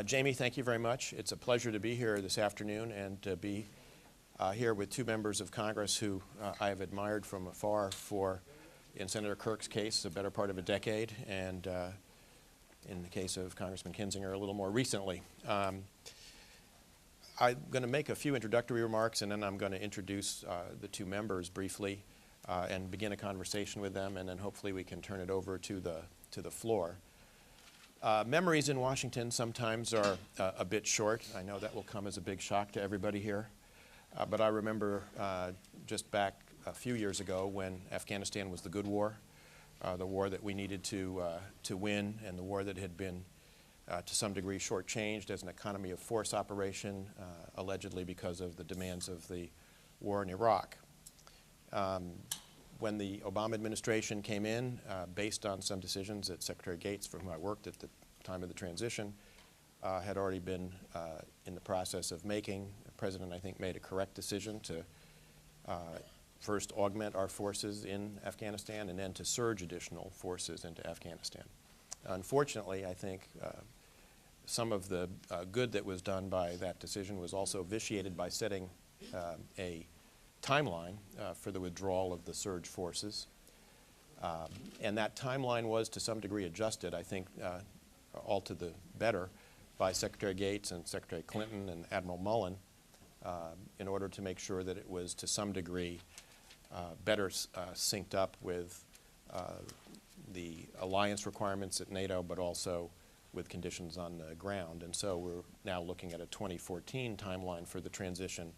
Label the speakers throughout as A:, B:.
A: Jamie, thank you very much. It's a pleasure to be here this afternoon and to be here with two members of Congress who I have admired from afar for, in Senator Kirk's case, a better part of a decade, and in the case of Congressman Kinzinger, a little more recently. I'm going to make a few introductory remarks, and then I'm going to introduce the two members briefly and begin a conversation with them, and then hopefully we can turn it over to the floor. Memories in Washington sometimes are a bit short. I know that will come as a big shock to everybody here. But I remember just back a few years ago when Afghanistan was the good war, the war that we needed to win, and the war that had been to some degree shortchanged as an economy of force operation, allegedly because of the demands of the war in Iraq. When the Obama administration came in, based on some decisions that Secretary Gates, for whom I worked at the time of the transition, had already been in the process of making, the President, I think, made a correct decision to first augment our forces in Afghanistan and then to surge additional forces into Afghanistan. Unfortunately, I think some of the good that was done by that decision was also vitiated by setting a timeline for the withdrawal of the surge forces. And that timeline was to some degree adjusted, I think, all to the better by Secretary Gates and Secretary Clinton and Admiral Mullen in order to make sure that it was to some degree better synced up with the alliance requirements at NATO, but also with conditions on the ground. And so we're now looking at a 2014 timeline for the transition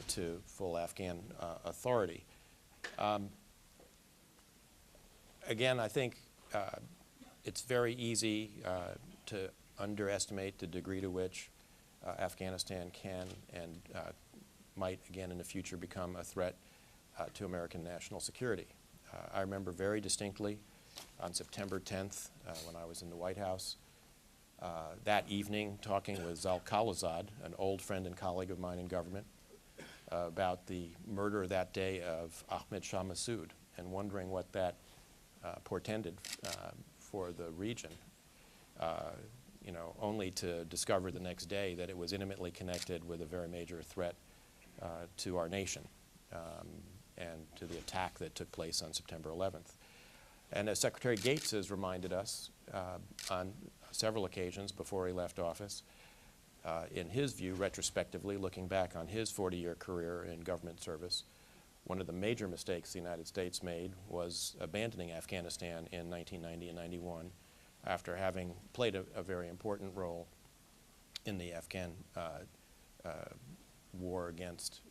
A: to full Afghan authority. Again, I think it's very easy to underestimate the degree to which Afghanistan can and might again in the future become a threat to American national security. I remember very distinctly on September 10th when I was in the White House that evening talking with Zal Khalilzad, an old friend and colleague of mine in government, about the murder that day of Ahmed Shah Massoud and wondering what that portended for the region, you know, only to discover the next day that it was intimately connected with a very major threat to our nation and to the attack that took place on September 11th. And as Secretary Gates has reminded us on several occasions before he left office, in his view, retrospectively, looking back on his 40-year career in government service, one of the major mistakes the United States made was abandoning Afghanistan in 1990 and 91 after having played a very important role in the Afghan war against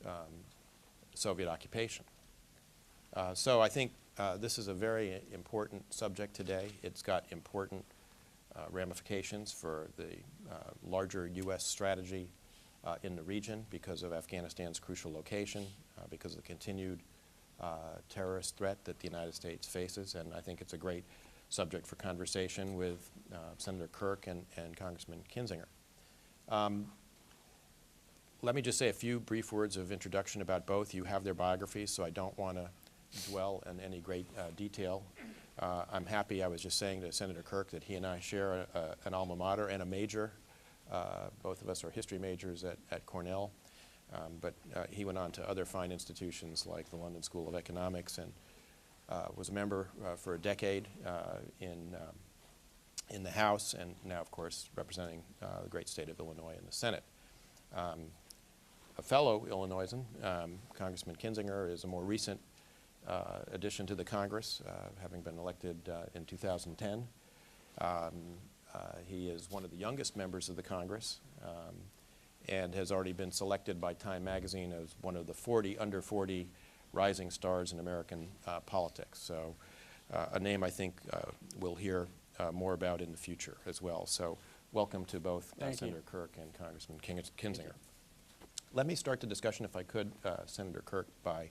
A: Soviet occupation. So I think this is a very important subject today. It's got important ramifications for the larger U.S. strategy in the region because of Afghanistan's crucial location, because of the continued terrorist threat that the United States faces, and I think it's a great subject for conversation with Senator Kirk and Congressman Kinzinger. Let me just say a few brief words of introduction about both. You have their biographies, so I don't want to dwell in any great detail. I'm happy, I was just saying to Senator Kirk that he and I share an alma mater and a major. Both of us are history majors at Cornell, but he went on to other fine institutions like the London School of Economics and was a member for a decade in the House and now, of course, representing the great state of Illinois in the Senate. A fellow Illinoisan, Congressman Kinzinger, is a more recent addition to the Congress, having been elected in 2010. He is one of the youngest members of the Congress and has already been selected by Time magazine as one of the under 40 rising stars in American politics. So a name I think we'll hear more about in the future as well. So welcome to both Senator Kirk and Congressman Kinzinger. Let me start the discussion, if I could, Senator Kirk, by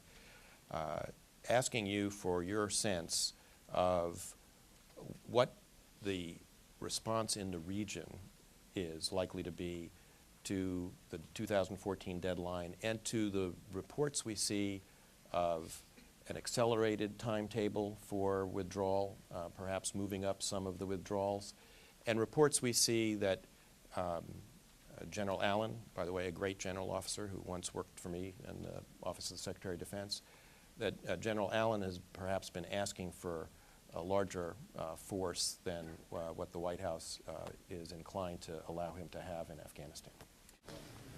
A: asking you for your sense of what the response in the region is likely to be to the 2014 deadline and to the reports we see of an accelerated timetable for withdrawal, perhaps moving up some of the withdrawals, and reports we see that General Allen, by the way, a great general officer who once worked for me in the Office of the Secretary of Defense, that General Allen has perhaps been asking for a larger force than what the White House is inclined to allow him to have in Afghanistan.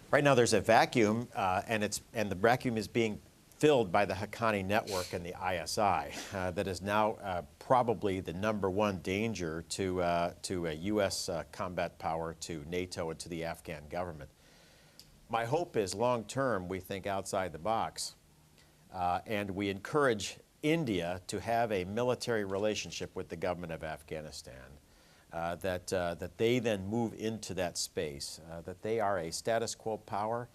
B: Right now there's a vacuum, and the vacuum is being filled by the Haqqani network and the ISI that is now probably the #1 danger to a U.S. combat power, to NATO, and to the Afghan government. My hope is long-term we think outside the box, and we encourage India to have a military relationship with the government of Afghanistan, that they then move into that space, that they are a status quo power.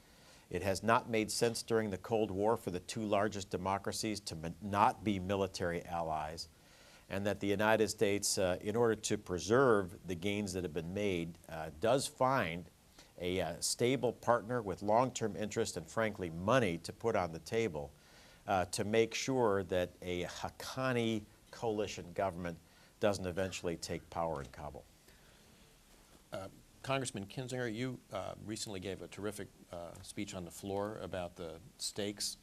B: It has not made sense during the Cold War for the two largest democracies to not be military allies, and that the United States, in order to preserve the gains that have been made, does find a stable partner with long-term interest and, frankly, money to put on the table to make sure that a Haqqani coalition government doesn't eventually take power in Kabul.
A: Congressman Kinzinger, you recently gave a terrific speech on the floor about the stakes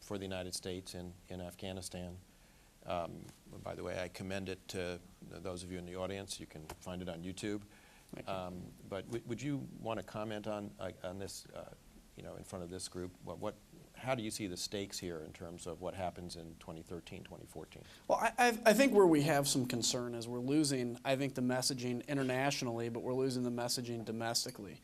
A: for the United States in Afghanistan. By the way, I commend it to those of you in the audience. You can find it on YouTube. But would you want to comment on this, in front of this group? How do you see the stakes here in terms of what happens in 2013, 2014?
C: Well, I think where we have some concern is we're losing, I think, the messaging internationally, but we're losing the messaging domestically.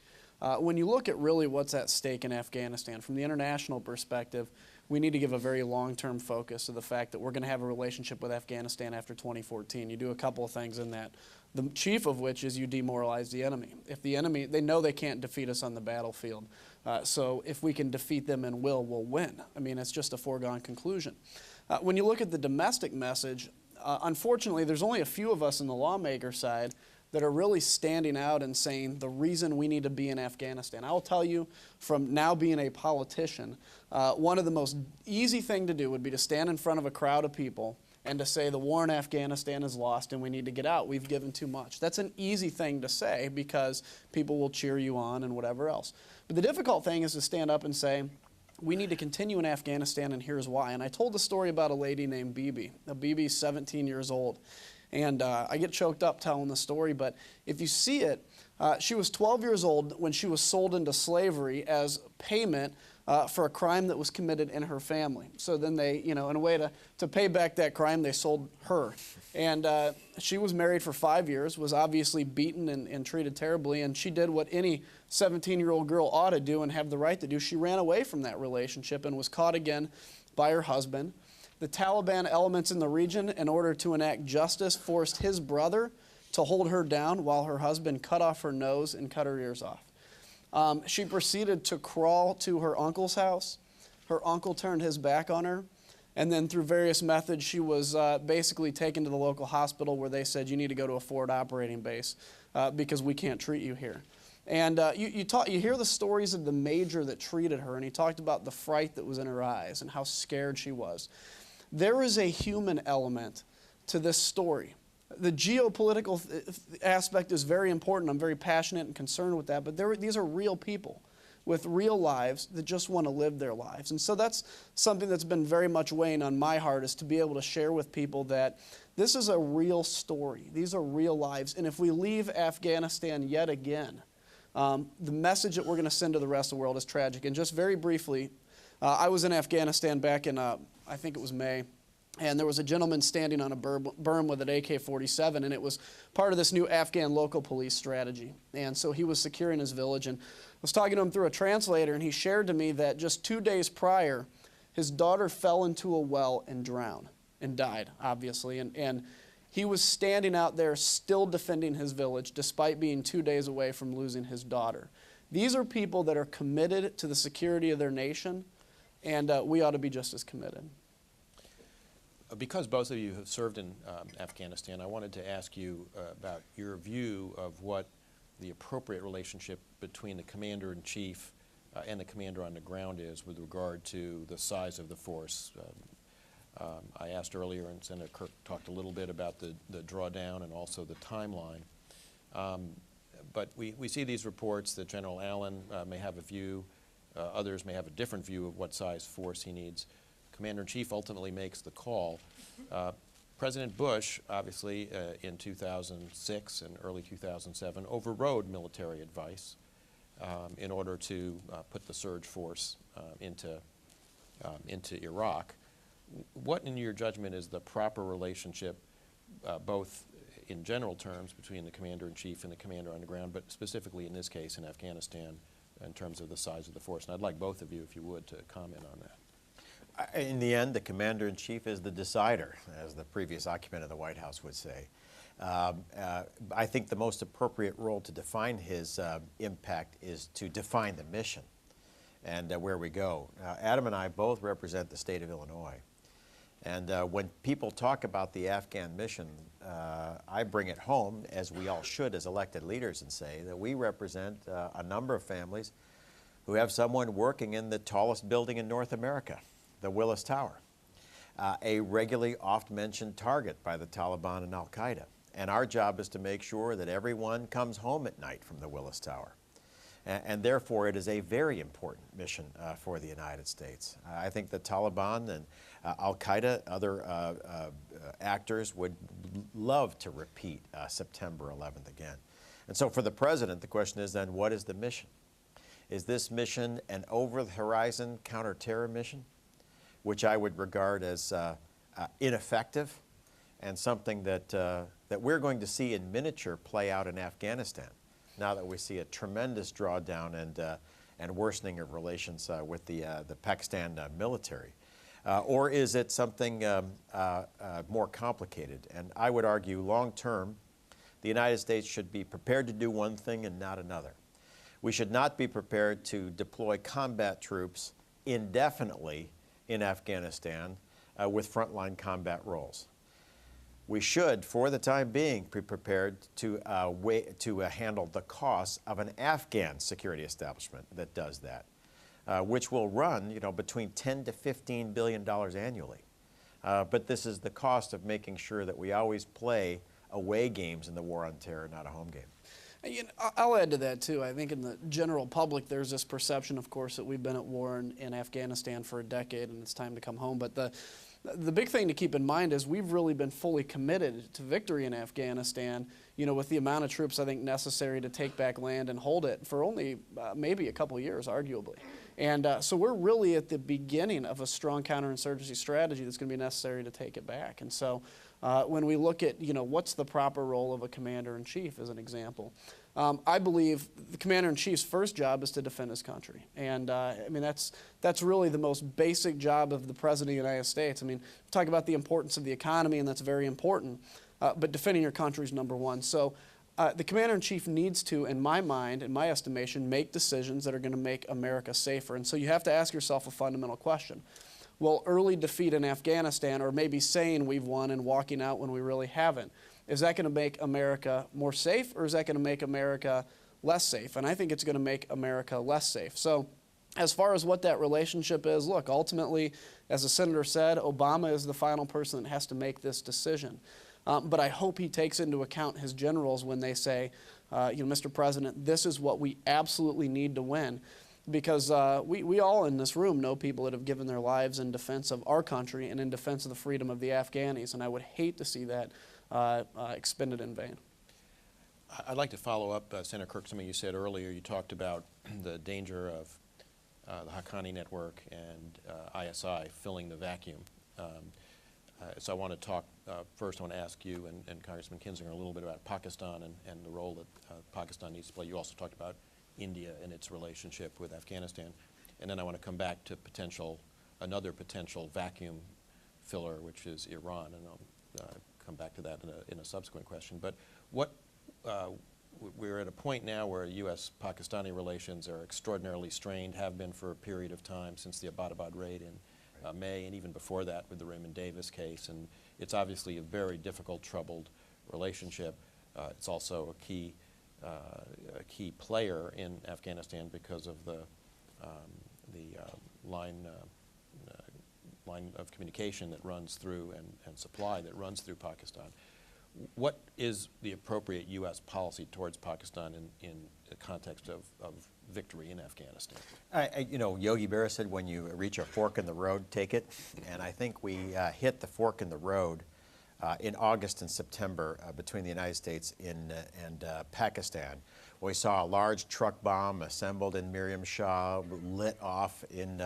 C: When you look at really what's at stake in Afghanistan, from the international perspective, we need to give a very long-term focus to the fact that we're going to have a relationship with Afghanistan after 2014. You do a couple of things in that. The chief of which is you demoralize the enemy. If the enemy, they know they can't defeat us on the battlefield. So if we can defeat them and we'll win. I mean, it's just a foregone conclusion. When you look at the domestic message, unfortunately, there's only a few of us in the lawmaker side that are really standing out and saying the reason we need to be in Afghanistan. I will tell you, from now being a politician, one of the most easy thing to do would be to stand in front of a crowd of people and to say the war in Afghanistan is lost and we need to get out. We've given too much. That's an easy thing to say because people will cheer you on and whatever else. But the difficult thing is to stand up and say, we need to continue in Afghanistan and here's why. And I told the story about a lady named Bibi. Now, Bibi's 17 years old. And I get choked up telling the story, but if you see it, she was 12 years old when she was sold into slavery as payment for a crime that was committed in her family. So then they, in a way to pay back that crime, they sold her. And she was married for 5 years, was obviously beaten and treated terribly, and she did what any 17-year-old girl ought to do and have the right to do. She ran away from that relationship and was caught again by her husband. The Taliban elements in the region, in order to enact justice, forced his brother to hold her down while her husband cut off her nose and cut her ears off. She proceeded to crawl to her uncle's house. Her uncle turned his back on her. And then through various methods, she was basically taken to the local hospital where they said, you need to go to a forward operating base because we can't treat you here. And you hear the stories of the major that treated her, and he talked about the fright that was in her eyes and how scared she was. There is a human element to this story. The geopolitical aspect is very important. I'm very passionate and concerned with that, but these are real people with real lives that just want to live their lives. And so that's something that's been very much weighing on my heart, is to be able to share with people that this is a real story. These are real lives. And if we leave Afghanistan yet again, the message that we're going to send to the rest of the world is tragic. And just very briefly, I was in Afghanistan back in, I think it was May, and there was a gentleman standing on a berm with an AK-47, and it was part of this new Afghan local police strategy. And so he was securing his village, and I was talking to him through a translator, and he shared to me that just 2 days prior, his daughter fell into a well and drowned and died, obviously. And he was standing out there still defending his village despite being 2 days away from losing his daughter. These are people that are committed to the security of their nation, and we ought to be just as committed.
A: Because both of you have served in Afghanistan, I wanted to ask you about your view of what the appropriate relationship between the commander-in-chief and the commander on the ground is with regard to the size of the force. I asked earlier, and Senator Kirk talked a little bit about the drawdown and also the timeline. But we see these reports that General Allen may have a view, others may have a different view of what size force he needs. Commander-in-Chief ultimately makes the call. President Bush, obviously, in 2006 and early 2007, overrode military advice in order to put the surge force into Iraq. What, in your judgment, is the proper relationship, both in general terms, between the Commander-in-Chief and the Commander on the ground, but specifically in this case in Afghanistan, in terms of the size of the force? And I'd like both of you, if you would, to comment on that.
B: In the end, the Commander-in-Chief is the decider, as the previous occupant of the White House would say. I think the most appropriate role to define his impact is to define the mission and where we go. Adam and I both represent the state of Illinois. And when people talk about the Afghan mission, I bring it home, as we all should as elected leaders, and say that we represent a number of families who have someone working in the tallest building in North America, the Willis Tower, a regularly oft-mentioned target by the Taliban and Al-Qaeda. And our job is to make sure that everyone comes home at night from the Willis Tower. And therefore, it is a very important mission for the United States. I think the Taliban and Al-Qaeda, other actors would love to repeat September 11th again. And so for the President, the question is then, what is the mission? Is this mission an over-the-horizon counter-terror mission, which I would regard as ineffective and something that, that we're going to see in miniature play out in Afghanistan, now that we see a tremendous drawdown and worsening of relations with the Pakistan military? Or is it something more complicated? And I would argue long-term, the United States should be prepared to do one thing and not another. We should not be prepared to deploy combat troops indefinitely in Afghanistan with frontline combat roles. We should, for the time being, be prepared to handle the costs of an Afghan security establishment that does that, which will run, between $10 to $15 billion annually. But this is the cost of making sure that we always play away games in the war on terror, not a home game.
C: I'll add to that, too. I think in the general public, there's this perception, of course, that we've been at war in Afghanistan for a decade and it's time to come home. But the big thing to keep in mind is we've really been fully committed to victory in Afghanistan, with the amount of troops, I think, necessary to take back land and hold it for only maybe a couple years, arguably. And so we're really at the beginning of a strong counterinsurgency strategy that's going to be necessary to take it back. And so when we look at, what's the proper role of a commander-in-chief, as an example, I believe the commander-in-chief's first job is to defend his country. And that's really the most basic job of the President of the United States. We talk about the importance of the economy, and that's very important, but defending your country is number one. So the commander-in-chief needs to, in my mind, in my estimation, make decisions that are going to make America safer. And so you have to ask yourself a fundamental question. Will early defeat in Afghanistan, or maybe saying we've won and walking out when we really haven't, is that going to make America more safe, or is that going to make America less safe? And I think it's going to make America less safe. So as far as what that relationship is, look, ultimately, as the senator said, Obama is the final person that has to make this decision. But I hope he takes into account his generals when they say, Mr. President, this is what we absolutely need to win. Because we all in this room know people that have given their lives in defense of our country and in defense of the freedom of the Afghanis, and I would hate to see that expended in vain.
A: I'd like to follow up, Senator Kirk, something you said earlier. You talked about the danger of the Haqqani network and ISI filling the vacuum. So I want to talk, first I want to ask you and Congressman Kinzinger a little bit about Pakistan and the role that Pakistan needs to play. You also talked about India and its relationship with Afghanistan. And then I want to come back to another potential vacuum filler, which is Iran, and I'll come back to that in a subsequent question. But we're at a point now where U.S.-Pakistani relations are extraordinarily strained, have been for a period of time since the Abbottabad raid in May, and even before that with the Raymond Davis case. And it's obviously a very difficult, troubled relationship. It's also a key player in Afghanistan because of the line of communication that runs through and supply that runs through Pakistan. What is the appropriate U.S. policy towards Pakistan in the context of victory in Afghanistan?
B: You know, Yogi Berra said, when you reach a fork in the road, take it. And I think we hit the fork in the road in August and September between the United States and Pakistan. We saw a large truck bomb assembled in Miriam Shah, lit off in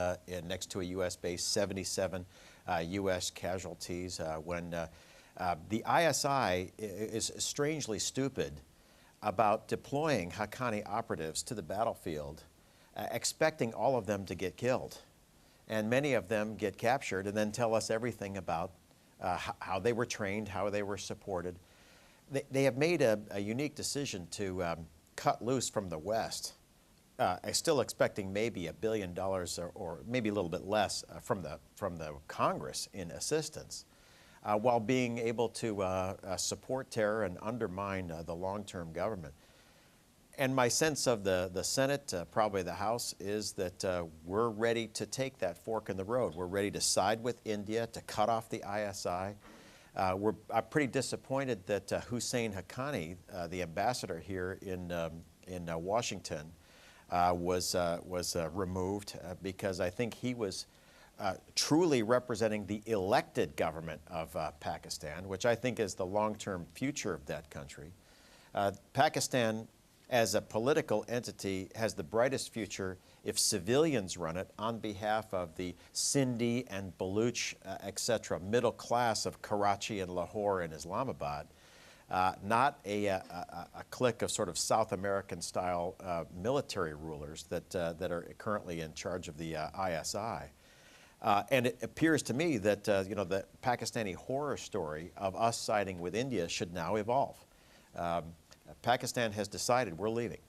B: next to a U.S. base, 77 U.S. casualties. When the ISI is strangely stupid about deploying Haqqani operatives to the battlefield, expecting all of them to get killed. And many of them get captured and then tell us everything about how they were trained, how they were supported. They have made a unique decision to cut loose from the West, still expecting maybe $1 billion or maybe a little bit less from the Congress in assistance, while being able to support terror and undermine the long-term government. And my sense of the Senate, probably the House, is that we're ready to take that fork in the road. We're ready to side with India, to cut off the ISI. I'm pretty disappointed that Hussein Haqqani, the ambassador here in Washington, was removed because I think he was truly representing the elected government of Pakistan, which I think is the long-term future of that country. Pakistan, as a political entity, has the brightest future if civilians run it on behalf of the Sindhi and Baluch, etc., middle class of Karachi and Lahore and Islamabad, not a clique of sort of South American-style military rulers that are currently in charge of the ISI. And it appears to me that you know, the Pakistani horror story of us siding with India should now evolve. Pakistan has decided we're leaving.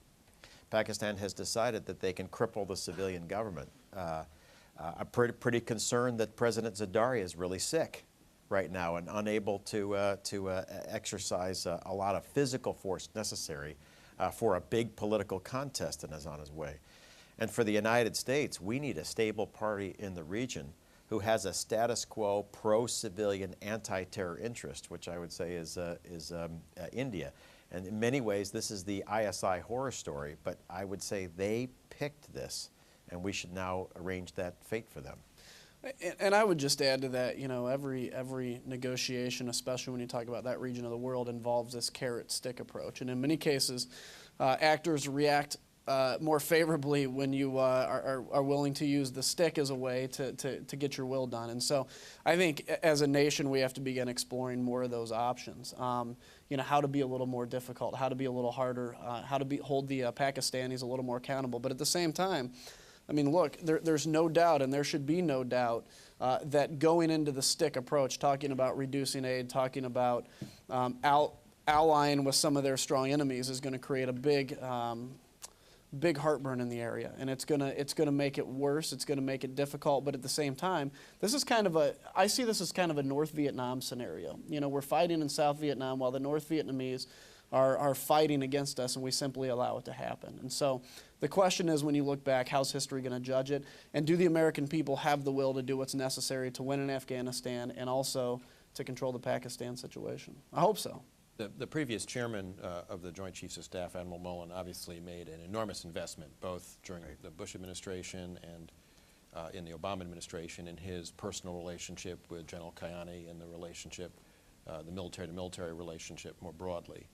B: Pakistan has decided that they can cripple the civilian government. I'm pretty concerned that President Zardari is really sick right now and unable to exercise a lot of physical force necessary for a big political contest, and is on his way. And for the United States, we need a stable party in the region who has a status quo, pro-civilian, anti-terror interest, which I would say is India. And in many ways, this is the ISI horror story, but I would say they picked this, and we should now arrange that fate for them.
C: And I would just add to that, you know, every negotiation, especially when you talk about that region of the world, involves this carrot-stick approach. And in many cases, actors react more favorably when you are willing to use the stick as a way to get your will done. And so I think as a nation, we have to begin exploring more of those options. You know, how to be a little more difficult, how to be a little harder, how to hold the Pakistanis a little more accountable. But at the same time, I mean, look, there's no doubt, and there should be no doubt, that going into the stick approach, talking about reducing aid, talking about allying with some of their strong enemies, is going to create a big heartburn in the area, and it's gonna make it worse. It's gonna make it difficult. But at the same time, this is kind of I see this as kind of a North Vietnam scenario. You know, we're fighting in South Vietnam while the North Vietnamese are fighting against us, and we simply allow it to happen. And so the question is, when you look back, how's history going to judge it? And do the American people have the will to do what's necessary to win in Afghanistan and also to control the Pakistan situation? I hope so.
A: The previous chairman of the Joint Chiefs of Staff, Admiral Mullen, obviously made an enormous investment, both during the Bush administration and in the Obama administration, in his personal relationship with General Kayani and the relationship, the military-to-military relationship more broadly.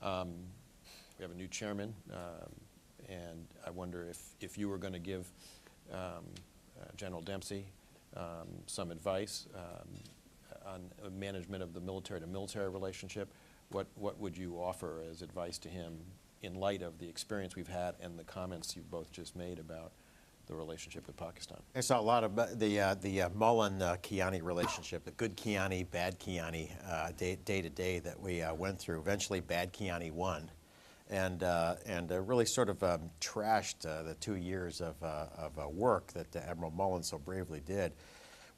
A: We have a new chairman, and I wonder if you were going to give General Dempsey some advice on management of the military-to-military relationship, what would you offer as advice to him in light of the experience we've had and the comments you both just made about the relationship with Pakistan?
B: I saw a lot of the Mullen-Kayani relationship, the good Kayani, bad Kayani, day to day that we went through. Eventually, bad Kayani won, and really sort of trashed the 2 years of work that Admiral Mullen so bravely did.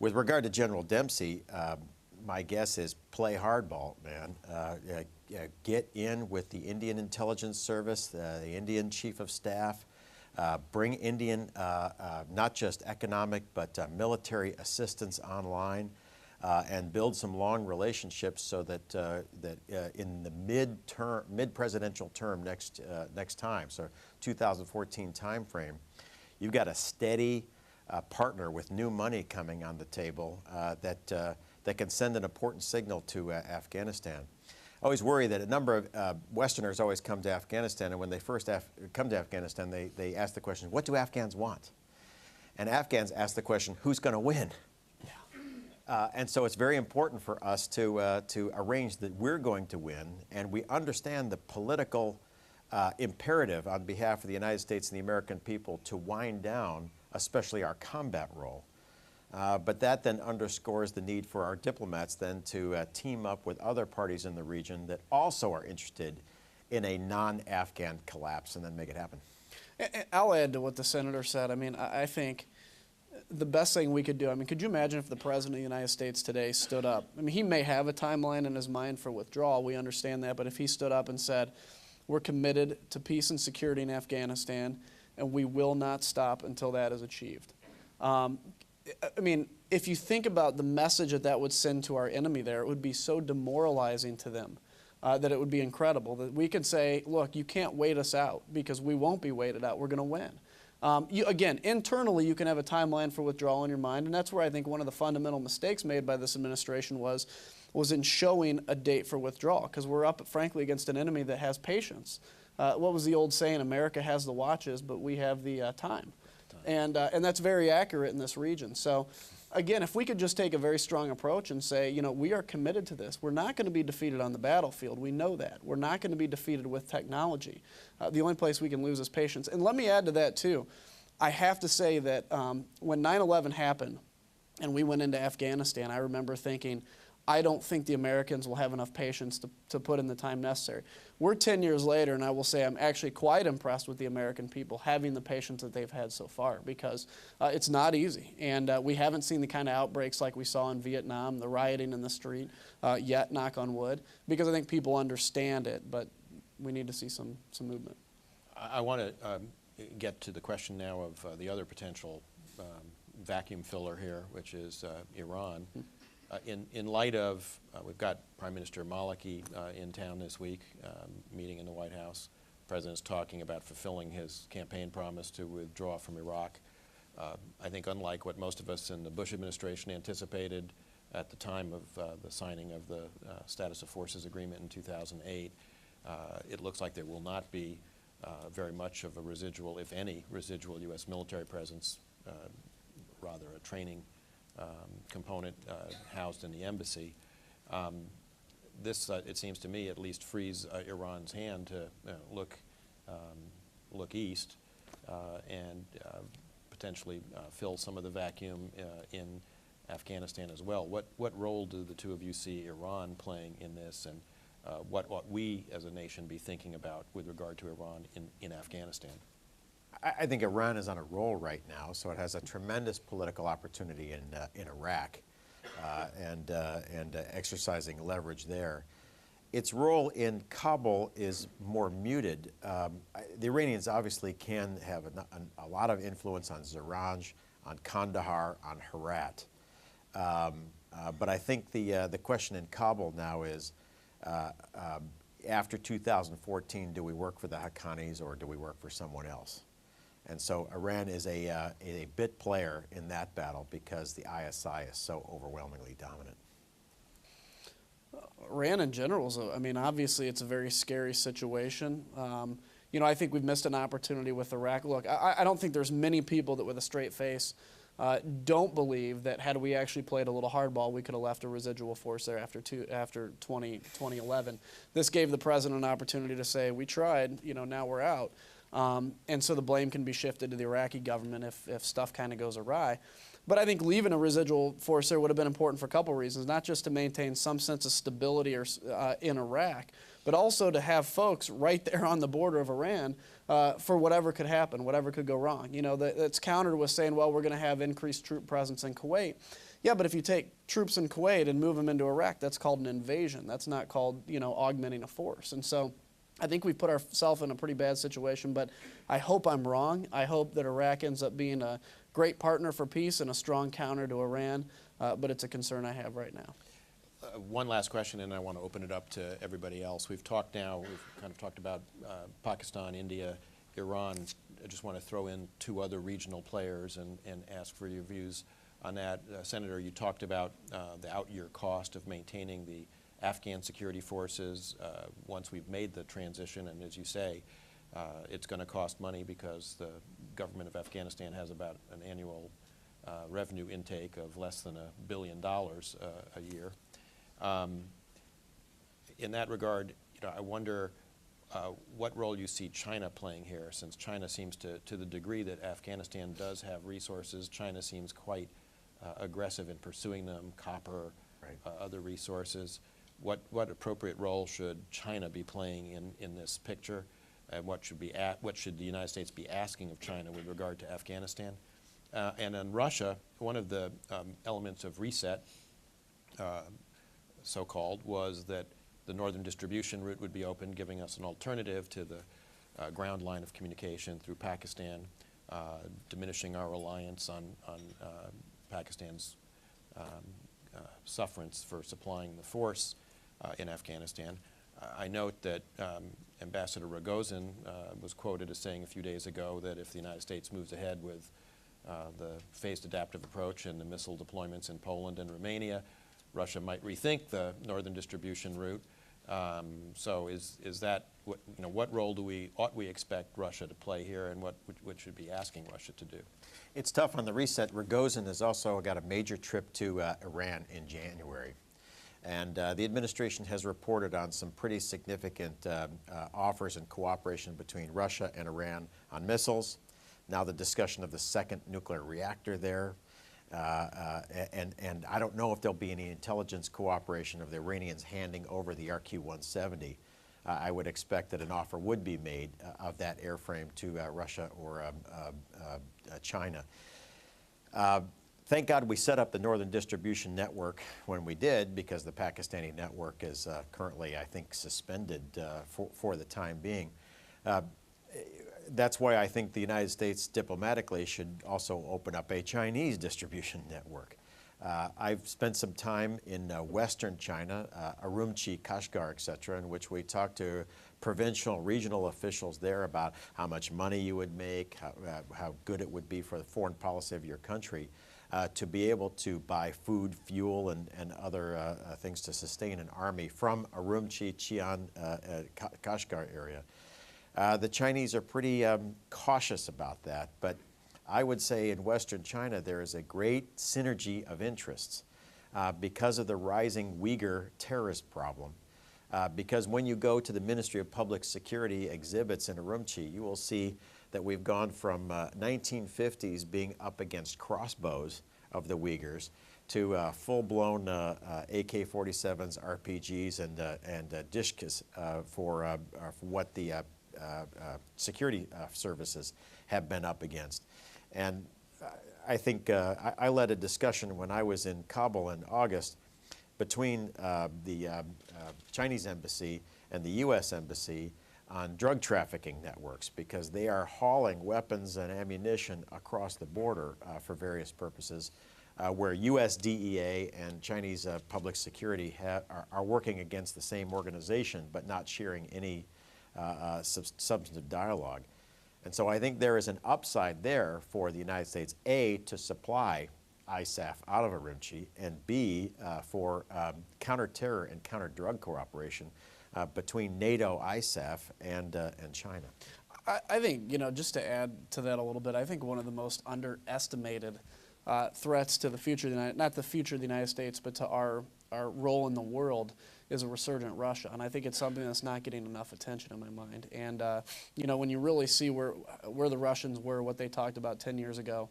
B: With regard to General Dempsey, my guess is play hardball, man. Get in with the Indian Intelligence Service, the Indian Chief of Staff. Bring Indian, not just economic, but military assistance online. and build some long relationships so that in the mid-presidential term next time, so 2014 timeframe, you've got a steady partner with new money coming on the table that can send an important signal to Afghanistan. I always worry that a number of Westerners always come to Afghanistan, and when they first come to Afghanistan, they ask the question, what do Afghans want? And Afghans ask the question, who's going to win? And so it's very important for us to arrange that we're going to win, and we understand the political imperative on behalf of the United States and the American people to wind down, especially our combat role. But that then underscores the need for our diplomats then to team up with other parties in the region that also are interested in a non-Afghan collapse and then make it happen.
C: I'll add to what the senator said. I mean, I think the best thing we could do, I mean, could you imagine if the President of the United States today stood up? I mean, he may have a timeline in his mind for withdrawal. We understand that. But if he stood up and said, we're committed to peace and security in Afghanistan, and we will not stop until that is achieved. I mean, if you think about the message that would send to our enemy there, it would be so demoralizing to them that it would be incredible. That we could say, look, you can't wait us out because we won't be waited out. We're going to win. Again, internally, you can have a timeline for withdrawal in your mind, and that's where I think one of the fundamental mistakes made by this administration was in showing a date for withdrawal, because we're up, frankly, against an enemy that has patience. What was the old saying? America has the watches, but we have the time. And that's very accurate in this region. So, again, if we could just take a very strong approach and say, you know, we are committed to this. We're not going to be defeated on the battlefield. We know that. We're not going to be defeated with technology. The only place we can lose is patience. And let me add to that, too. I have to say that when 9/11 happened and we went into Afghanistan, I remember thinking, I don't think the Americans will have enough patience to put in the time necessary. We're 10 years later, and I will say I'm actually quite impressed with the American people having the patience that they've had so far, because it's not easy. And we haven't seen the kind of outbreaks like we saw in Vietnam, the rioting in the street, yet, knock on wood, because I think people understand it, but we need to see some movement.
A: I want to get to the question now of the other potential vacuum filler here, which is Iran. In light of, we've got Prime Minister Maliki in town this week, meeting in the White House. The President's talking about fulfilling his campaign promise to withdraw from Iraq. I think unlike what most of us in the Bush administration anticipated at the time of the signing of the Status of Forces Agreement in 2008, it looks like there will not be very much of a residual, if any, residual U.S. military presence, rather a training component housed in the embassy. This, it seems to me, at least frees Iran's hand to look east and potentially fill some of the vacuum in Afghanistan as well. What role do the two of you see Iran playing in this, and what ought we as a nation be thinking about with regard to Iran in Afghanistan?
B: I think Iran is on a roll right now, so it has a tremendous political opportunity in Iraq and exercising leverage there. Its role in Kabul is more muted. The Iranians obviously can have a lot of influence on Zaranj, on Kandahar, on Herat. But I think the question in Kabul now is, after 2014, do we work for the Haqqanis or do we work for someone else? And so Iran is a bit player in that battle because the ISI is so overwhelmingly dominant.
C: Iran in general, I mean, obviously it's a very scary situation. You know, I think we've missed an opportunity with Iraq. Look, I don't think there's many people that with a straight face don't believe that had we actually played a little hardball, we could have left a residual force there after 2011. This gave the president an opportunity to say, we tried, you know, now we're out. And so the blame can be shifted to the Iraqi government if stuff kind of goes awry. But I think leaving a residual force there would have been important for a couple reasons, not just to maintain some sense of stability in Iraq, but also to have folks right there on the border of Iran for whatever could happen, whatever could go wrong. You know, that's countered with saying, well, we're going to have increased troop presence in Kuwait. Yeah, but if you take troops in Kuwait and move them into Iraq, that's called an invasion. That's not called, you know, augmenting a force. And so I think we've put ourselves in a pretty bad situation, but I hope I'm wrong. I hope that Iraq ends up being a great partner for peace and a strong counter to Iran. but it's a concern I have right now.
A: One last question, and I want to open it up to everybody else. We've kind of talked about Pakistan, India, Iran. I just want to throw in two other regional players and ask for your views on that. Senator, you talked about the out-year cost of maintaining the Afghan security forces once we've made the transition, and as you say, it's going to cost money because the government of Afghanistan has about an annual revenue intake of less than $1 billion a year. In that regard, I wonder what role you see China playing here, since China seems to the degree that Afghanistan does have resources, China seems quite aggressive in pursuing them, copper,
B: right.
A: Other resources. What appropriate role should China be playing in this picture, and what should the United States be asking of China with regard to Afghanistan? And in Russia, one of the elements of reset, so-called, was that the northern distribution route would be open, giving us an alternative to the ground line of communication through Pakistan, diminishing our reliance on Pakistan's sufferance for supplying the force in Afghanistan. I note that Ambassador Rogozin was quoted as saying a few days ago that if the United States moves ahead with the phased adaptive approach and the missile deployments in Poland and Romania, Russia might rethink the northern distribution route. So is that what role ought we expect Russia to play here, and what should be asking Russia to do?
B: It's tough on the reset. Rogozin has also got a major trip to Iran in January. And the administration has reported on some pretty significant offers and cooperation between Russia and Iran on missiles. Now the discussion of the second nuclear reactor there. And I don't know if there'll be any intelligence cooperation of the Iranians handing over the RQ-170. I would expect that an offer would be made of that airframe to Russia or China. Thank God we set up the Northern Distribution Network when we did, because the Pakistani network is currently, I think, suspended for the time being. That's why I think the United States diplomatically should also open up a Chinese distribution network. I've spent some time in western China, Urumqi, Kashgar, et cetera, in which we talked to provincial, regional officials there about how much money you would make, how good it would be for the foreign policy of your country to be able to buy food, fuel, and other things to sustain an army from Urumqi, Xi'an, Kashgar area. The Chinese are pretty cautious about that, but I would say in Western China there is a great synergy of interests because of the rising Uyghur terrorist problem. Because when you go to the Ministry of Public Security exhibits in Urumqi, you will see that we've gone from 1950s being up against crossbows of the Uyghurs to full-blown AK-47s, RPGs, and dishkas for what the security services have been up against. And I think I led a discussion when I was in Kabul in August between the Chinese embassy and the U.S. embassy on drug trafficking networks, because they are hauling weapons and ammunition across the border for various purposes, where U.S. DEA and Chinese public security are working against the same organization but not sharing any substantive dialogue. And so I think there is an upside there for the United States, A, to supply ISAF out of Urumqi, and B, for counter-terror and counter-drug cooperation between NATO, ISAF, and China.
C: I think, just to add to that a little bit, I think one of the most underestimated threats to the future of not the future of the United States, but to our role in the world is a resurgent Russia. And I think it's something that's not getting enough attention in my mind. And, when you really see where the Russians were, what they talked about 10 years ago,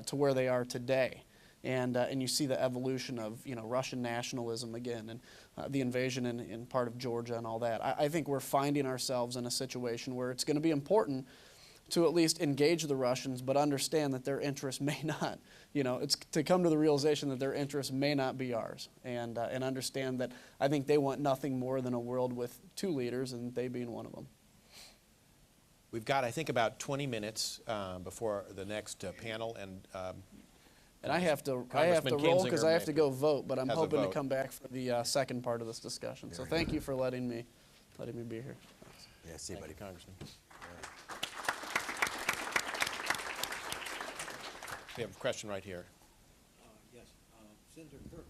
C: to where they are today, and you see the evolution of, Russian nationalism again, and the invasion in part of Georgia and all that, I think we're finding ourselves in a situation where it's going to be important to at least engage the Russians, but understand that their interests may not, it's to come to the realization that their interests may not be ours, and understand that I think they want nothing more than a world with two leaders, and they being one of them.
A: We've got, I think, about 20 minutes before the next panel, and
C: And I have to roll
A: Congressman
C: because I
A: Kinzinger
C: have to go vote, but I'm
A: has a
C: hoping to
A: vote.
C: come back for the second part of this discussion. So thank you for letting me be here. Thanks.
B: Yeah, see you,
A: Thank
B: buddy.
A: you, Congressman. We have a question right here.
D: Yes, Senator Kirk.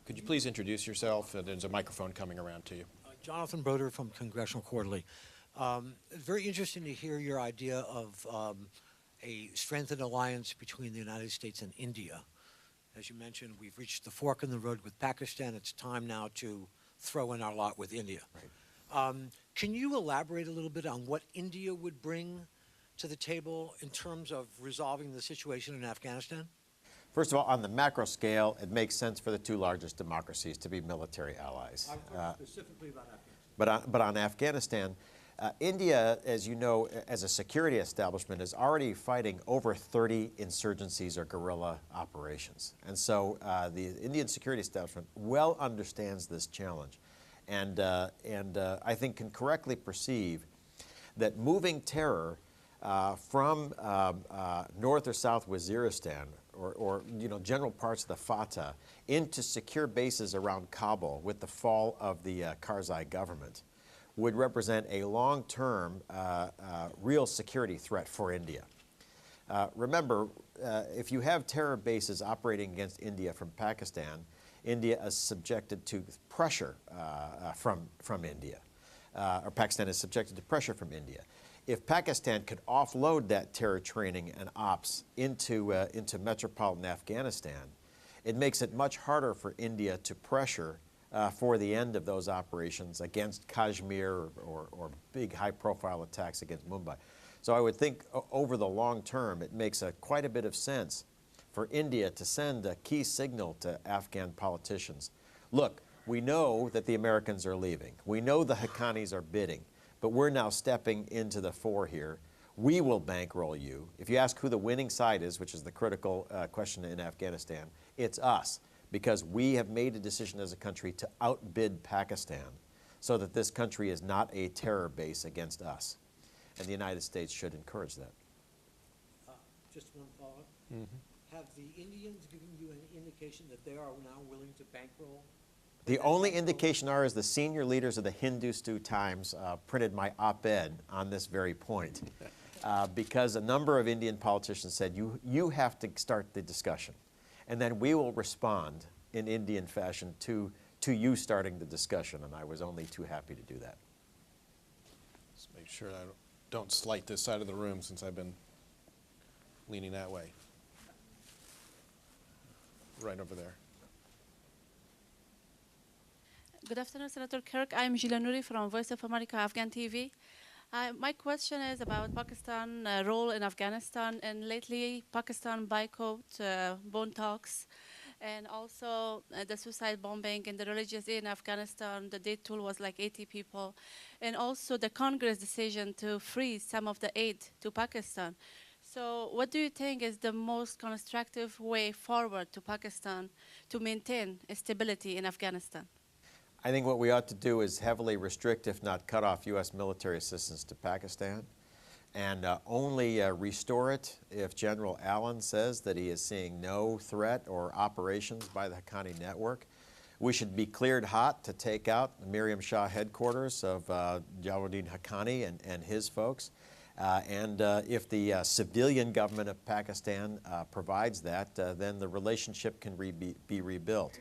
A: Could you please introduce yourself? There's a microphone coming around to you.
D: Jonathan Broder from Congressional Quarterly. Very interesting to hear your idea of a strengthened alliance between the United States and India. As you mentioned, we've reached the fork in the road with Pakistan. It's time now to throw in our lot with India.
B: Right.
D: Can you elaborate a little bit on what India would bring to the table in terms of resolving the situation in Afghanistan?
B: First of all, on the macro scale, it makes sense for the two largest democracies to be military allies.
D: I'm talking specifically about Afghanistan.
B: But on Afghanistan, India, as you know, as a security establishment, is already fighting over 30 insurgencies or guerrilla operations. And so the Indian security establishment well understands this challenge and I think can correctly perceive that moving terror from North or South Waziristan or general parts of the Fatah into secure bases around Kabul with the fall of the Karzai government would represent a long-term real security threat for India. Remember, if you have terror bases operating against India from Pakistan, India is subjected to pressure from India, or Pakistan is subjected to pressure from India. If Pakistan could offload that terror training and ops into metropolitan Afghanistan, it makes it much harder for India to pressure for the end of those operations against Kashmir or big high-profile attacks against Mumbai. So I would think over the long term, it makes quite a bit of sense for India to send a key signal to Afghan politicians. Look, we know that the Americans are leaving. We know the Haqqanis are bidding. But we're now stepping into the fore here. We will bankroll you. If you ask who the winning side is, which is the critical question in Afghanistan, it's us, because we have made a decision as a country to outbid Pakistan so that this country is not a terror base against us. And the United States should encourage that.
D: Just one follow-up. Have the Indians given you any indication that they are now willing to bankroll?
B: The only indication is the senior leaders of the Hindustan Times printed my op-ed on this very point because a number of Indian politicians said, you have to start the discussion, and then we will respond in Indian fashion to you starting the discussion, and I was only too happy to do that.
A: Let's make sure I don't slight this side of the room since I've been leaning that way. Right over there.
E: Good afternoon, Senator Kirk. I'm Gila Nouri from Voice of America Afghan TV. My question is about Pakistan's role in Afghanistan, and lately Pakistan boycott bone talks, and also the suicide bombing and the religious aid in Afghanistan. The death toll was like 80 people, and also the Congress decision to freeze some of the aid to Pakistan. So what do you think is the most constructive way forward to Pakistan to maintain stability in Afghanistan?
B: I think what we ought to do is heavily restrict, if not cut off, U.S. military assistance to Pakistan and only restore it if General Allen says that he is seeing no threat or operations by the Haqqani network. We should be cleared hot to take out the Miriam Shah headquarters of Jalaluddin Haqqani and his folks. And if the civilian government of Pakistan provides that, then the relationship can be rebuilt.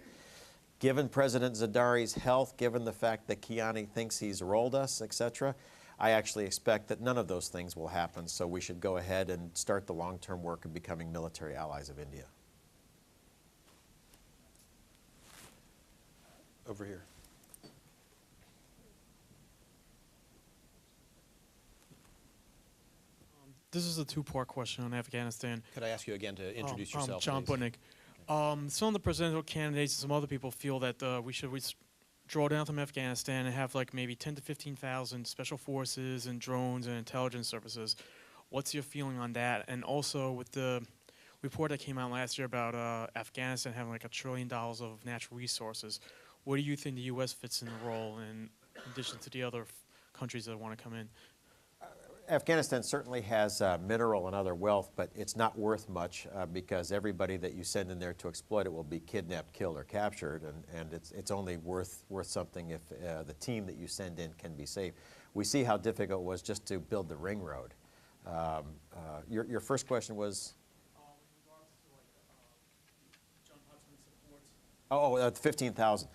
B: Given President Zardari's health, given the fact that Kiani thinks he's rolled us, etc., I actually expect that none of those things will happen, so we should go ahead and start the long-term work of becoming military allies of India.
A: Over here.
F: This is a two-part question on Afghanistan.
A: Could I ask you again to introduce yourself,
F: John
A: please?
F: Budnick. Some of the presidential candidates and some other people feel that we should withdraw down from Afghanistan and have like maybe 10 to 15,000 special forces and drones and intelligence services. What's your feeling on that? And also with the report that came out last year about Afghanistan having like $1 trillion of natural resources, where do you think the U.S. fits in the role in addition to the other countries that want to come in?
B: Afghanistan certainly has mineral and other wealth, but it's not worth much because everybody that you send in there to exploit it will be kidnapped, killed, or captured, and it's only worth something if the team that you send in can be safe. We see how difficult it was just to build the ring road. Your first question was? Oh, 15,000.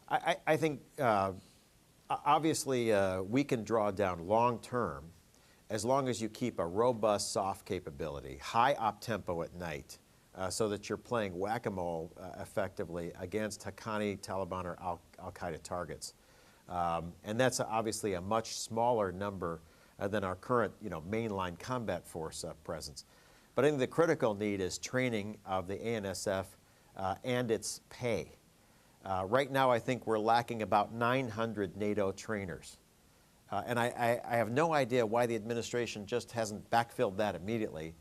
B: I think obviously we can draw down long term as long as you keep a robust soft capability, high op-tempo at night, so that you're playing whack-a-mole effectively against Haqqani, Taliban, or Al-Qaeda targets. And that's obviously a much smaller number than our current mainline combat force presence. But I think the critical need is training of the ANSF and its pay. Right now, I think we're lacking about 900 NATO trainers. And I have no idea why the administration just hasn't backfilled that immediately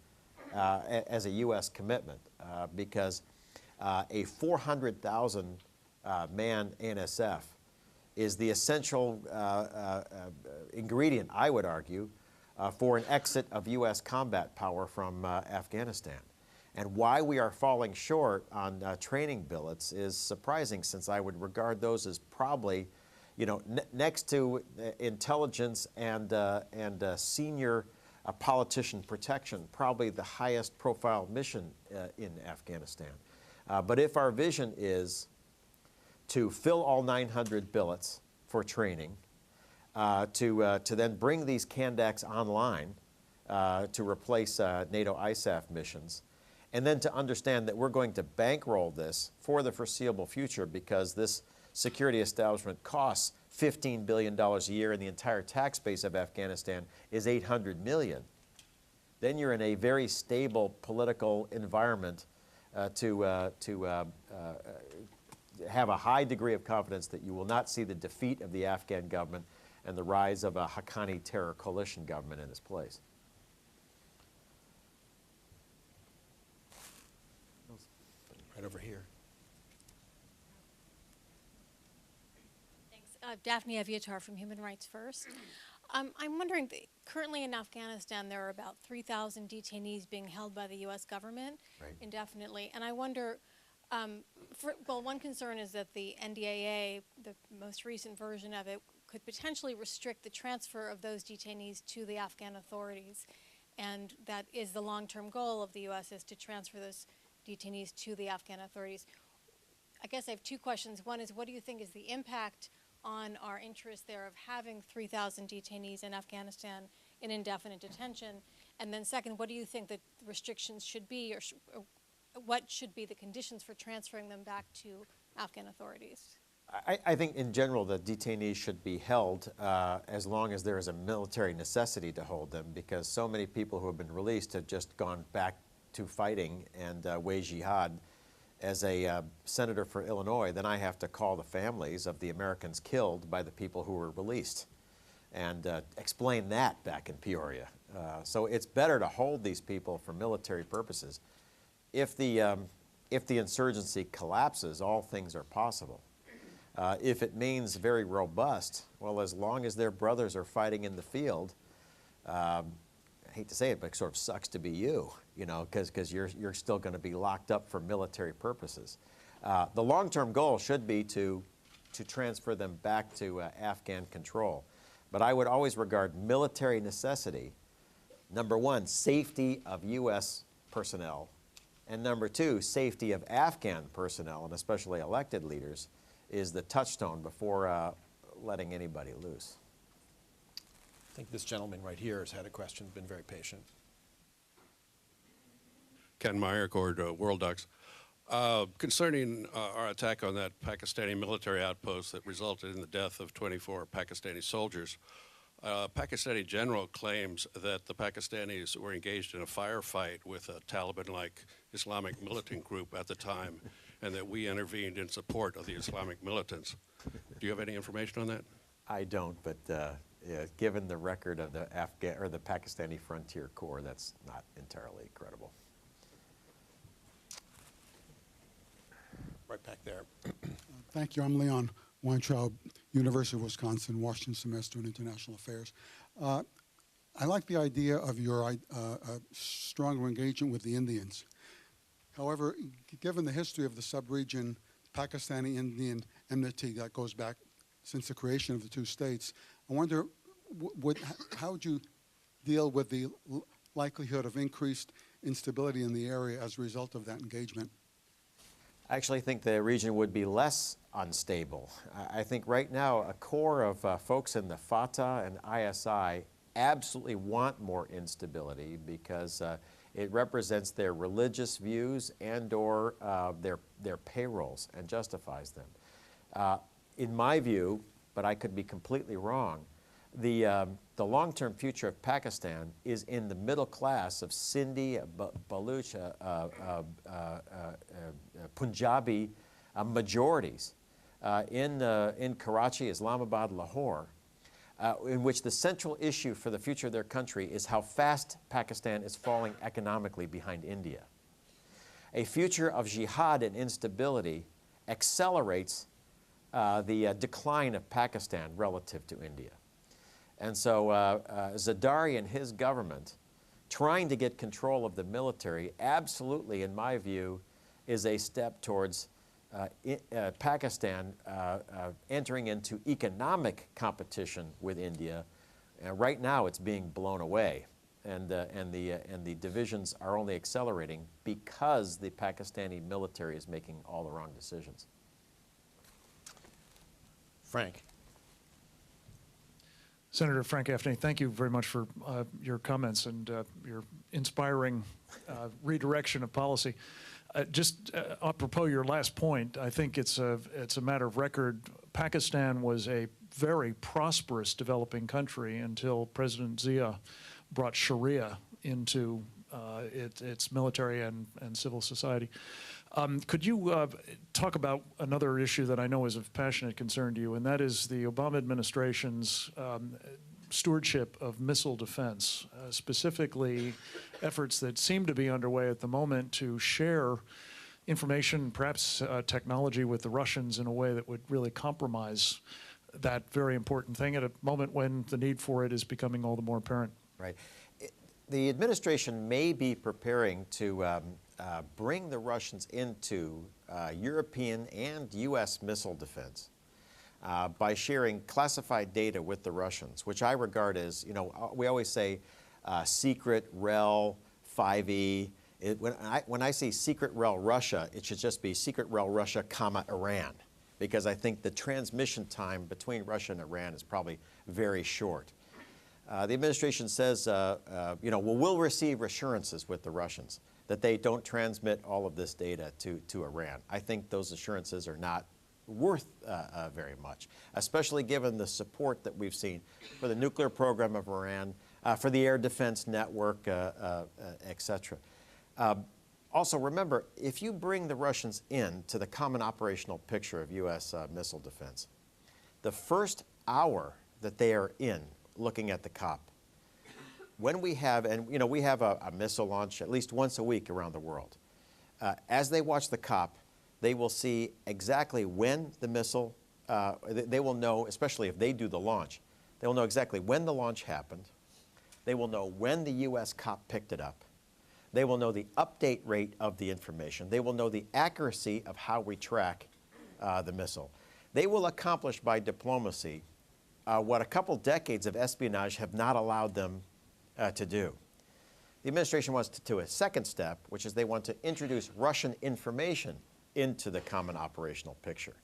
B: as a U.S. commitment, because a 400,000 man ANSF is the essential ingredient, I would argue, for an exit of U.S. combat power from Afghanistan. And why we are falling short on training billets is surprising, since I would regard those as probably, next to intelligence and senior politician protection, probably the highest profile mission in Afghanistan. But if our vision is to fill all 900 billets for training, to then bring these Kandaks online to replace NATO ISAF missions, and then to understand that we're going to bankroll this for the foreseeable future because this security establishment costs $15 billion a year and the entire tax base of Afghanistan is $800 million, then you're in a very stable political environment to have a high degree of confidence that you will not see the defeat of the Afghan government and the rise of a Haqqani terror coalition government in its place.
A: Right over here.
G: Thanks. Daphne Aviatar from Human Rights First. I'm wondering, currently in Afghanistan, there are about 3,000 detainees being held by the U.S. government indefinitely. And I wonder, one concern is that the NDAA, the most recent version of it, could potentially restrict the transfer of those detainees to the Afghan authorities. And that is the long-term goal of the U.S. is to transfer those detainees to the Afghan authorities. I guess I have two questions. One is, what do you think is the impact on our interest there of having 3,000 detainees in Afghanistan in indefinite detention? And then second, what do you think the restrictions should be, or what should be the conditions for transferring them back to Afghan authorities?
B: I think in general the detainees should be held as long as there is a military necessity to hold them, because so many people who have been released have just gone back to fighting and wage jihad. As a senator for Illinois, then I have to call the families of the Americans killed by the people who were released and explain that back in Peoria. So it's better to hold these people for military purposes. If the insurgency collapses, all things are possible. If it means very robust, well, as long as their brothers are fighting in the field, I hate to say it, but it sort of sucks to be you, because you're still going to be locked up for military purposes. The long-term goal should be to transfer them back to Afghan control. But I would always regard military necessity, number one, safety of U.S. personnel, and number two, safety of Afghan personnel, and especially elected leaders, is the touchstone before letting anybody loose.
A: I think this gentleman right here has had a question, been very patient.
H: Ken Meyer, World Ducks. Concerning our attack on that Pakistani military outpost that resulted in the death of 24 Pakistani soldiers, Pakistani general claims that the Pakistanis were engaged in a firefight with a Taliban-like Islamic militant group at the time, and that we intervened in support of the Islamic militants. Do you have any information on that?
B: I don't, but yeah, given the record of the Pakistani Frontier Corps, that's not entirely credible.
A: Right back there.
I: Thank you. I'm Leon Weintraub, University of Wisconsin, Washington semester in International Affairs. I like the idea of your stronger engagement with the Indians. However, given the history of the sub-region, Pakistani-Indian enmity that goes back since the creation of the two states, I wonder how would you deal with the likelihood of increased instability in the area as a result of that engagement?
B: I actually think the region would be less unstable. I think right now a core of folks in the Fatah and ISI absolutely want more instability because it represents their religious views and or their payrolls and justifies them. In my view, but I could be completely wrong, the long-term future of Pakistan is in the middle class of Sindhi, Baluch, Punjabi majorities in Karachi, Islamabad, Lahore, in which the central issue for the future of their country is how fast Pakistan is falling economically behind India. A future of jihad and instability accelerates the decline of Pakistan relative to India. And so Zardari and his government trying to get control of the military absolutely, in my view, is a step towards Pakistan entering into economic competition with India. Right now it's being blown away, and the divisions are only accelerating because the Pakistani military is making all the wrong decisions.
A: Frank.
J: Senator Frank Afney, thank you very much for your comments and your inspiring redirection of policy. Just apropos your last point, I think it's a matter of record. Pakistan was a very prosperous developing country until President Zia brought Sharia into its military and civil society. Could you talk about another issue that I know is of passionate concern to you, and that is the Obama administration's stewardship of missile defense, specifically efforts that seem to be underway at the moment to share information, perhaps technology with the Russians in a way that would really compromise that very important thing at a moment when the need for it is becoming all the more apparent.
B: Right. The administration may be preparing to bring the Russians into European and U.S. missile defense by sharing classified data with the Russians, which I regard as, you know, we always say secret REL 5E. When I say secret REL Russia, it should just be secret REL Russia, comma, Iran, because I think the transmission time between Russia and Iran is probably very short. The administration says, you know, well, we'll receive assurances with the Russians that they don't transmit all of this data to Iran. I think those assurances are not worth very much, especially given the support that we've seen for the nuclear program of Iran, for the air defense network, et cetera. Also, remember, if you bring the Russians in to the common operational picture of U.S. missile defense, the first hour that they are in looking at the COP, when we have, and you know, we have a missile launch at least once a week around the world. As they watch the COP, they will see exactly when the missile, they will know, especially if they do the launch, they will know exactly when the launch happened. They will know when the U.S. COP picked it up. They will know the update rate of the information. They will know the accuracy of how we track the missile. They will accomplish by diplomacy what a couple decades of espionage have not allowed them to do. The administration wants to do a second step, which is they want to introduce Russian information into the common operational picture,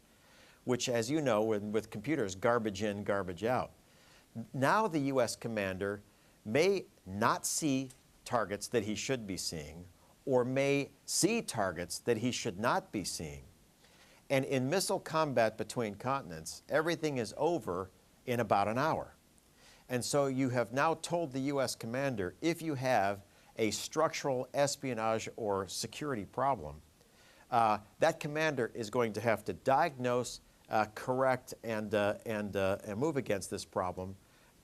B: which, as you know, with computers, garbage in, garbage out. Now the U.S. commander may not see targets that he should be seeing, or may see targets that he should not be seeing. And in missile combat between continents, everything is over in about an hour. And so you have now told the U.S. commander, if you have a structural espionage or security problem, that commander is going to have to diagnose, correct, and move against this problem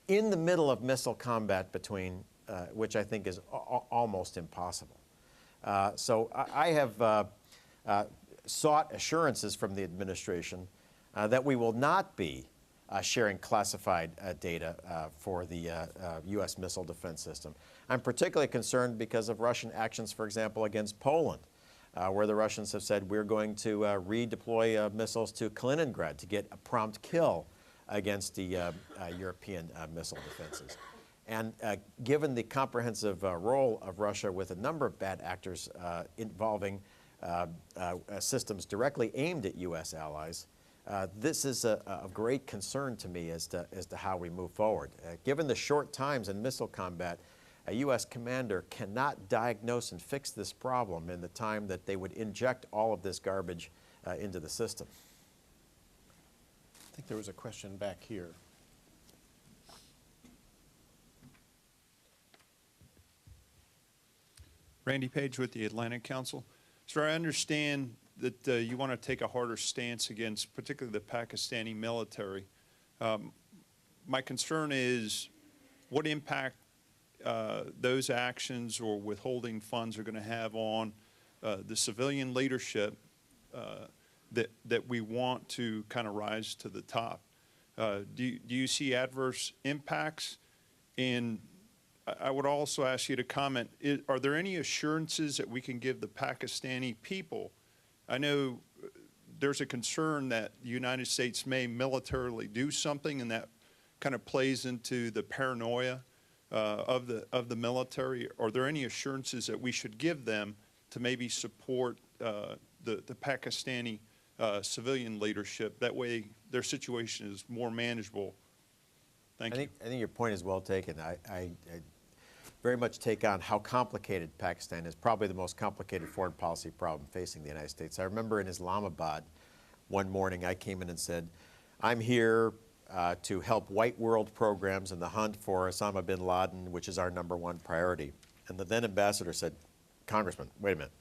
B: in the middle of missile combat between, which I think is almost impossible. So I have sought assurances from the administration that we will not be sharing classified data for the U.S. missile defense system. I'm particularly concerned because of Russian actions, for example, against Poland, where the Russians have said we're going to redeploy missiles to Kaliningrad to get a prompt kill against the European missile defenses. And given the comprehensive role of Russia with a number of bad actors involving systems directly aimed at U.S. allies, this is of great concern to me as to how we move forward. Given the short times in missile combat, a U.S. commander cannot diagnose and fix this problem in the time that they would inject all of this garbage into the system.
A: I think there was a question back here.
K: Randy Page with the Atlantic Council. Sir, I understand that you want to take a harder stance against particularly the Pakistani military. My concern is what impact those actions or withholding funds are going to have on the civilian leadership that we want to kind of rise to the top. Do you see adverse impacts? And I would also ask you to comment, are there any assurances that we can give the Pakistani people? I know there's a concern that the United States may militarily do something, and that kind of plays into the paranoia of the military. Are there any assurances that we should give them to maybe support the Pakistani civilian leadership? That way their situation is more manageable. Thank you.
B: I think your point is well taken. I very much take on how complicated Pakistan is, probably the most complicated foreign policy problem facing the United States. I remember in Islamabad, one morning I came in and said, I'm here to help white world programs in the hunt for Osama bin Laden, which is our #1 priority. And the then ambassador said, Congressman, wait a minute,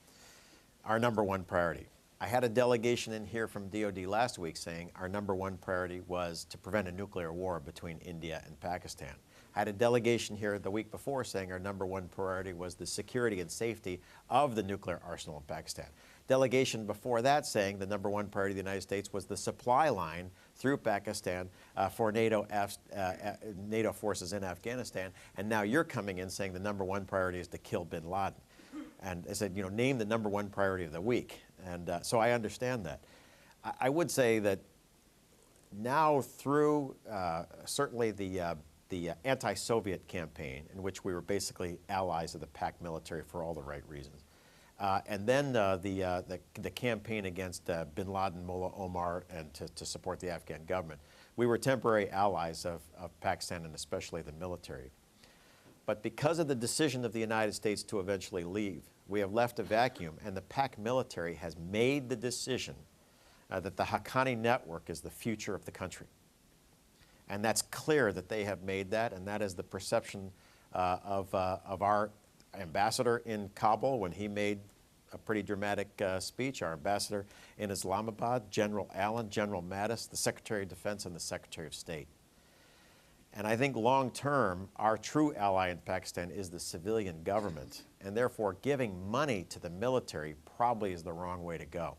B: our #1 priority. I had a delegation in here from DOD last week saying our #1 priority was to prevent a nuclear war between India and Pakistan. I had a delegation here the week before saying our #1 priority was the security and safety of the nuclear arsenal in Pakistan. Delegation before that saying the #1 priority of the United States was the supply line through Pakistan for NATO forces in Afghanistan. And now you're coming in saying the #1 priority is to kill bin Laden. And I said, you know, name the #1 priority of the week. And so I understand that. I would say that now through certainly the anti-Soviet campaign, in which we were basically allies of the PAC military for all the right reasons, and then the campaign against bin Laden, Mullah Omar, and to support the Afghan government, we were temporary allies of Pakistan and especially the military. But because of the decision of the United States to eventually leave, we have left a vacuum, and the PAC military has made the decision that the Haqqani network is the future of the country. And that's clear that they have made that, and that is the perception of our ambassador in Kabul when he made a pretty dramatic speech, our ambassador in Islamabad, General Allen, General Mattis, the Secretary of Defense, and the Secretary of State. And I think long term, our true ally in Pakistan is the civilian government, and therefore giving money to the military probably is the wrong way to go.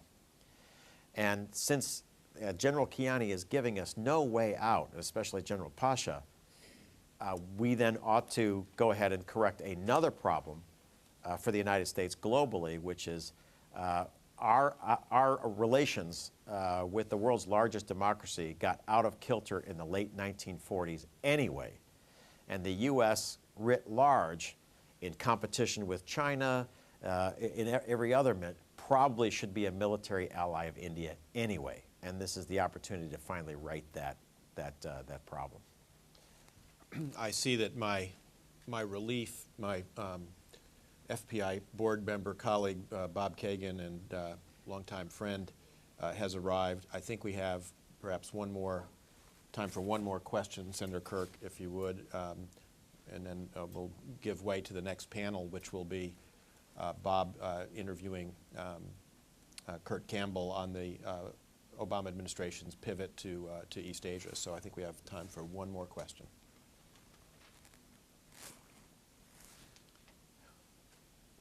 B: And since General Kiani is giving us no way out, especially General Pasha, we then ought to go ahead and correct another problem for the United States globally, which is our relations with the world's largest democracy got out of kilter in the late 1940s anyway. And the U.S. writ large, in competition with China, in every other probably should be a military ally of India anyway. And this is the opportunity to finally right that problem.
A: I see that my relief, my FPI board member colleague Bob Kagan and longtime friend has arrived. I think we have perhaps time for one more question, Senator Kirk, if you would, and then we'll give way to the next panel, which will be Bob interviewing Kurt Campbell on the Obama administration's pivot to East Asia. So I think we have time for one more question.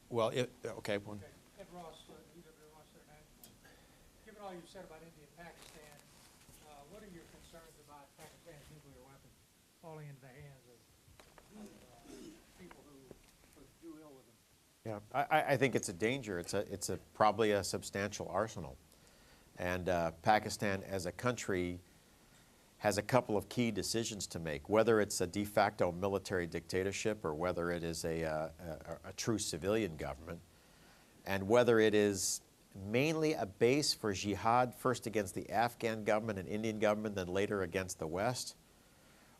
A: Well, okay. One.
L: Ed Ross, UW Ross International. Given all you've said about India and Pakistan, what are your concerns about Pakistan's nuclear weapons falling into the hands of people who would do ill with them?
B: Yeah, I think it's a danger. It's probably a substantial arsenal. And Pakistan as a country has a couple of key decisions to make, whether it's a de facto military dictatorship or whether it is a true civilian government, and whether it is mainly a base for jihad, first against the Afghan government and Indian government, then later against the West,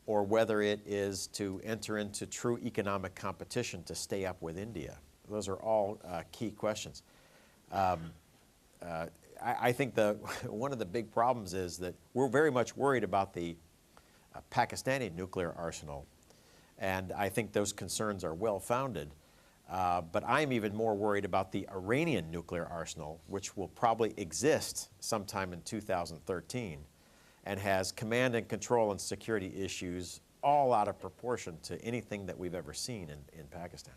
B: or whether it is to enter into true economic competition to stay up with India. Those are all key questions. I think one of the big problems is that we're very much worried about the Pakistani nuclear arsenal, and I think those concerns are well-founded. But I'm even more worried about the Iranian nuclear arsenal, which will probably exist sometime in 2013 and has command and control and security issues all out of proportion to anything that we've ever seen in Pakistan.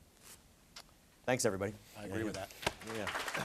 B: Thanks, everybody.
A: I agree with that.
B: Yeah.